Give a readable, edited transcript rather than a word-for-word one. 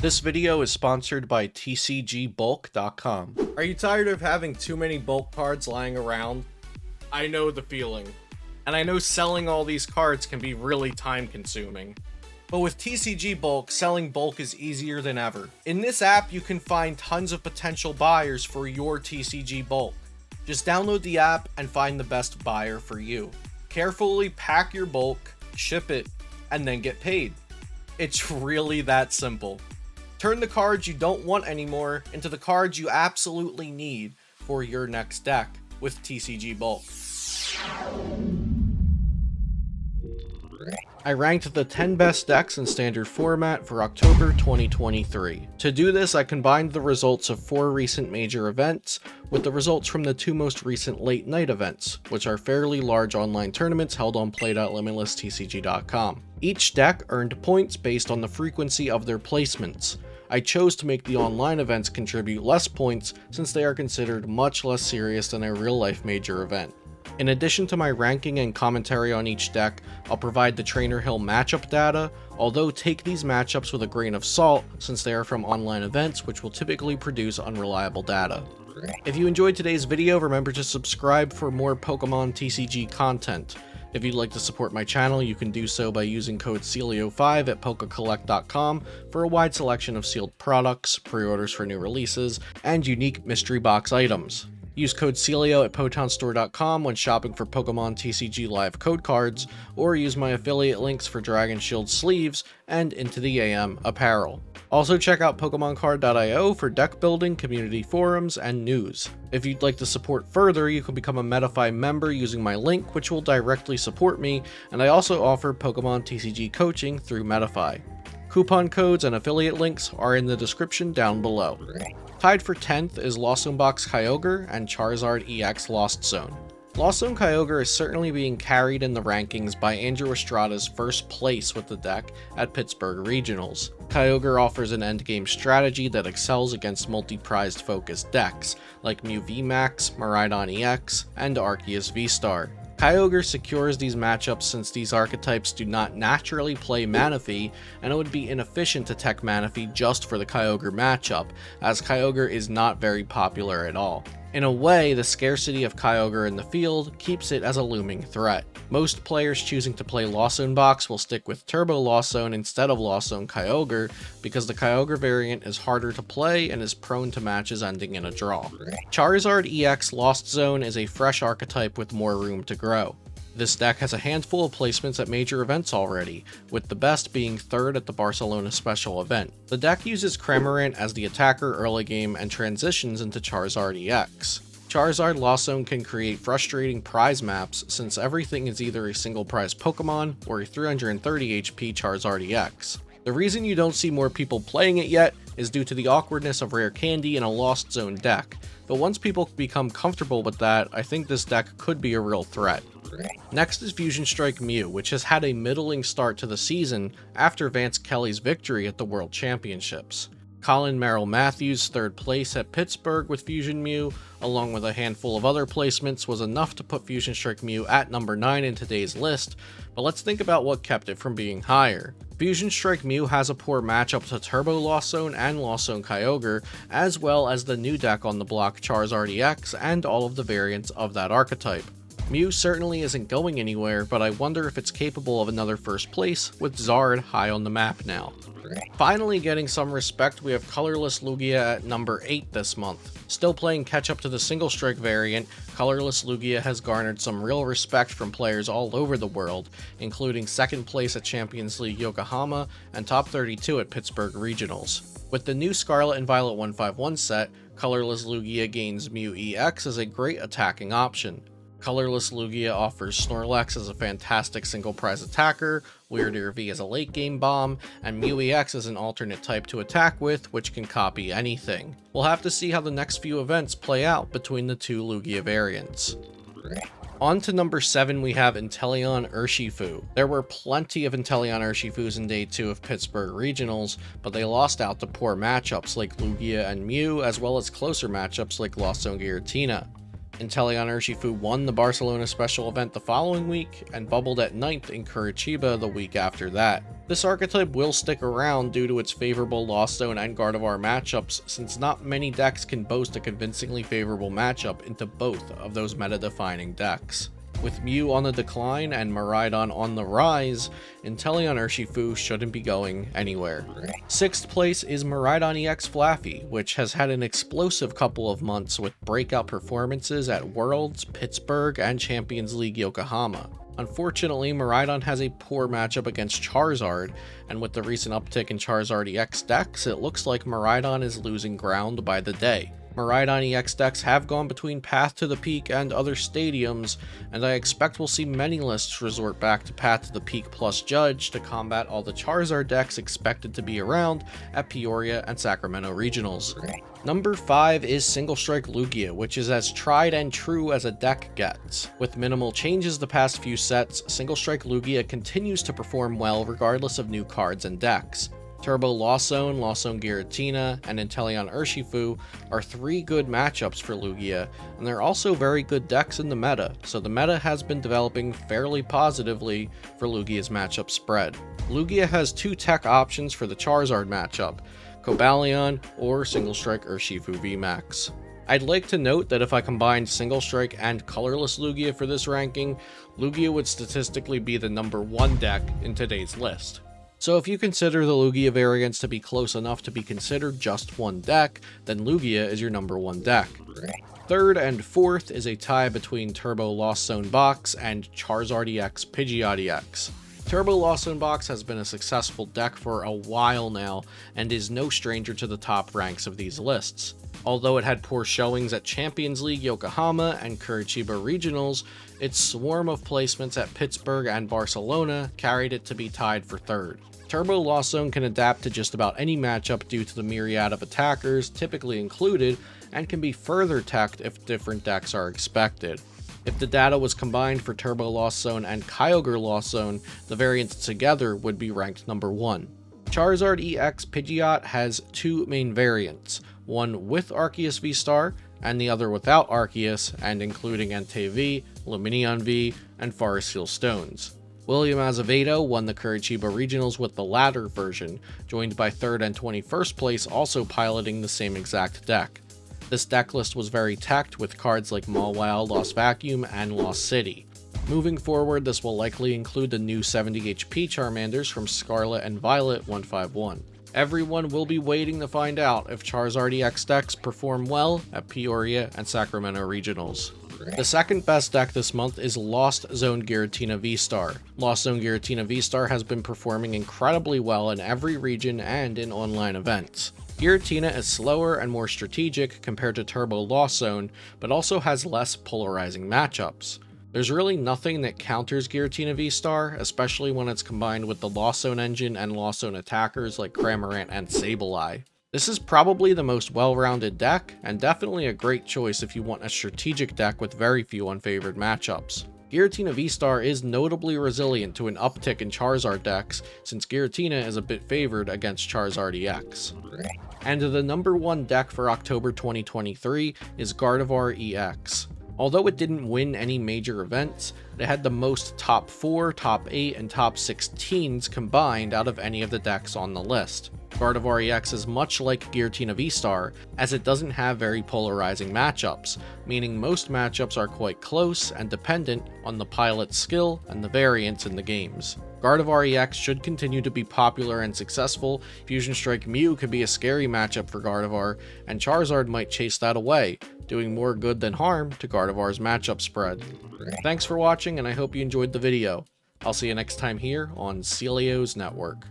This video is sponsored by TCGBulk.com. Are you tired of having too many bulk cards lying around? I know the feeling. And I know selling all these cards can be really time consuming. But with TCG Bulk, selling bulk is easier than ever. In this app, you can find tons of potential buyers for your TCG bulk. Just download the app and find the best buyer for you. Carefully pack your bulk, ship it, and then get paid. It's really that simple. Turn the cards you don't want anymore into the cards you absolutely need for your next deck with TCG Bulk. I ranked the 10 best decks in standard format for October 2023. To do this, I combined the results of 4 recent major events with the results from the 2 most recent late night events, which are fairly large online tournaments held on play.limitlesstcg.com. Each deck earned points based on the frequency of their placements. I chose to make the online events contribute less points since they are considered much less serious than a real-life major event. In addition to my ranking and commentary on each deck, I'll provide the Trainer Hill matchup data, although take these matchups with a grain of salt since they are from online events which will typically produce unreliable data. If you enjoyed today's video, remember to subscribe for more Pokemon TCG content. If you'd like to support my channel, you can do so by using code CELIO5 at PokeCollect.com for a wide selection of sealed products, pre-orders for new releases, and unique mystery box items. Use code CELIO at PotownStore.com when shopping for Pokemon TCG Live code cards, or use my affiliate links for Dragon Shield sleeves and Into the AM apparel. Also check out PokemonCard.io for deck building, community forums, and news. If you'd like to support further, you can become a Metafy member using my link, which will directly support me, and I also offer Pokemon TCG coaching through Metafy. Coupon codes and affiliate links are in the description down below. Tied for 10th is Lost Zone Box Kyogre and Charizard EX Lost Zone. Lost Zone Kyogre is certainly being carried in the rankings by Andrew Estrada's first place with the deck at Pittsburgh Regionals. Kyogre offers an endgame strategy that excels against multi-prized focused decks, like Mew VMAX, Miraidon EX, and Arceus V-Star. Kyogre secures these matchups since these archetypes do not naturally play Manaphy, and it would be inefficient to tech Manaphy just for the Kyogre matchup, as Kyogre is not very popular at all. In a way, the scarcity of Kyogre in the field keeps it as a looming threat. Most players choosing to play Lost Zone Box will stick with Turbo Lost Zone instead of Lost Zone Kyogre, because the Kyogre variant is harder to play and is prone to matches ending in a draw. Charizard EX Lost Zone is a fresh archetype with more room to grow. This deck has a handful of placements at major events already, with the best being 3rd at the Barcelona special event. The deck uses Cramorant as the attacker early game and transitions into Charizard EX. Charizard Lost Zone can create frustrating prize maps since everything is either a single prize Pokemon or a 330 HP Charizard EX. The reason you don't see more people playing it yet is due to the awkwardness of rare candy in a Lost Zone deck, but once people become comfortable with that, I think this deck could be a real threat. Next is Fusion Strike Mew, which has had a middling start to the season after Vance Kelly's victory at the World Championships. Colin Merrill Matthews' 3rd place at Pittsburgh with Fusion Mew, along with a handful of other placements, was enough to put Fusion Strike Mew at number 9 in today's list, but let's think about what kept it from being higher. Fusion Strike Mew has a poor matchup to Turbo Lost Zone and Lost Zone Kyogre, as well as the new deck on the block Charizard EX and all of the variants of that archetype. Mew certainly isn't going anywhere, but I wonder if it's capable of another first place, with Zard high on the map now. Finally getting some respect, we have Colorless Lugia at number 8 this month. Still playing catch up to the single strike variant, Colorless Lugia has garnered some real respect from players all over the world, including 2nd place at Champions League Yokohama and top 32 at Pittsburgh Regionals. With the new Scarlet and Violet 151 set, Colorless Lugia gains Mew EX as a great attacking option. Colorless Lugia offers Snorlax as a fantastic single prize attacker, Weird V as a late game bomb, and Mew EX as an alternate type to attack with, which can copy anything. We'll have to see how the next few events play out between the 2 Lugia variants. On to number 7, we have Inteleon Urshifu. There were plenty of Inteleon Urshifus in Day 2 of Pittsburgh Regionals, but they lost out to poor matchups like Lugia and Mew, as well as closer matchups like Lost Zone Giratina. Inteleon Urshifu won the Barcelona special event the following week, and bubbled at 9th in Curitiba the week after that. This archetype will stick around due to its favorable Lost Zone and Gardevoir matchups, since not many decks can boast a convincingly favorable matchup into both of those meta-defining decks. With Mew on the decline and Miraidon on the rise, Inteleon Urshifu shouldn't be going anywhere. 6th place is Miraidon EX Flaffy, which has had an explosive couple of months with breakout performances at Worlds, Pittsburgh, and Champions League Yokohama. Unfortunately, Miraidon has a poor matchup against Charizard, and with the recent uptick in Charizard EX decks, it looks like Miraidon is losing ground by the day. Miraidon EX decks have gone between Path to the Peak and other stadiums, and I expect we'll see many lists resort back to Path to the Peak plus Judge to combat all the Charizard decks expected to be around at Peoria and Sacramento regionals. Number 5 is Single Strike Lugia, which is as tried and true as a deck gets. With minimal changes the past few sets, Single Strike Lugia continues to perform well regardless of new cards and decks. Turbo Lost Zone Giratina, and Inteleon Urshifu are 3 good matchups for Lugia, and they're also very good decks in the meta, so the meta has been developing fairly positively for Lugia's matchup spread. Lugia has 2 tech options for the Charizard matchup, Cobalion or Single Strike Urshifu VMAX. I'd like to note that if I combined Single Strike and Colorless Lugia for this ranking, Lugia would statistically be the number 1 deck in today's list. So if you consider the Lugia variants to be close enough to be considered just one deck, then Lugia is your number 1 deck. 3rd and 4th is a tie between Turbo Lost Zone Box and Charizard EX Pidgeot EX. Turbo Lost Zone Box has been a successful deck for a while now, and is no stranger to the top ranks of these lists. Although it had poor showings at Champions League Yokohama and Curitiba Regionals, its swarm of placements at Pittsburgh and Barcelona carried it to be tied for 3rd. Turbo Lost Zone can adapt to just about any matchup due to the myriad of attackers typically included, and can be further teched if different decks are expected. If the data was combined for Turbo Lost Zone and Kyogre Lost Zone, the variants together would be ranked number 1. Charizard EX Pidgeot has 2 main variants, one with Arceus V-Star, and the other without Arceus, and including Entei V, Lumineon V, and Forest Seal Stones. William Azevedo won the Curitiba Regionals with the latter version, joined by 3rd and 21st place also piloting the same exact deck. This deck list was very teched with cards like Mawile, Lost Vacuum, and Lost City. Moving forward, this will likely include the new 70 HP Charmanders from Scarlet and Violet 151. Everyone will be waiting to find out if Charizard EX decks perform well at Peoria and Sacramento regionals. The second best deck this month is Lost Zone Giratina V-Star. Lost Zone Giratina V-Star has been performing incredibly well in every region and in online events. Giratina is slower and more strategic compared to Turbo Lost Zone, but also has less polarizing matchups. There's really nothing that counters Giratina V-Star, especially when it's combined with the Lost Zone engine and Lost Zone attackers like Cramorant and Sableye. This is probably the most well-rounded deck, and definitely a great choice if you want a strategic deck with very few unfavored matchups. Giratina V-Star is notably resilient to an uptick in Charizard decks, since Giratina is a bit favored against Charizard EX. And the number 1 deck for October 2023 is Gardevoir EX. Although it didn't win any major events, it had the most top 4, top 8, and top 16s combined out of any of the decks on the list. Gardevoir EX is much like Giratina V-Star, as it doesn't have very polarizing matchups, meaning most matchups are quite close and dependent on the pilot's skill and the variance in the games. Gardevoir EX should continue to be popular and successful. Fusion Strike Mew could be a scary matchup for Gardevoir, and Charizard might chase that away, doing more good than harm to Gardevoir's matchup spread. Thanks for watching, and I hope you enjoyed the video. I'll see you next time here on Celio's Network.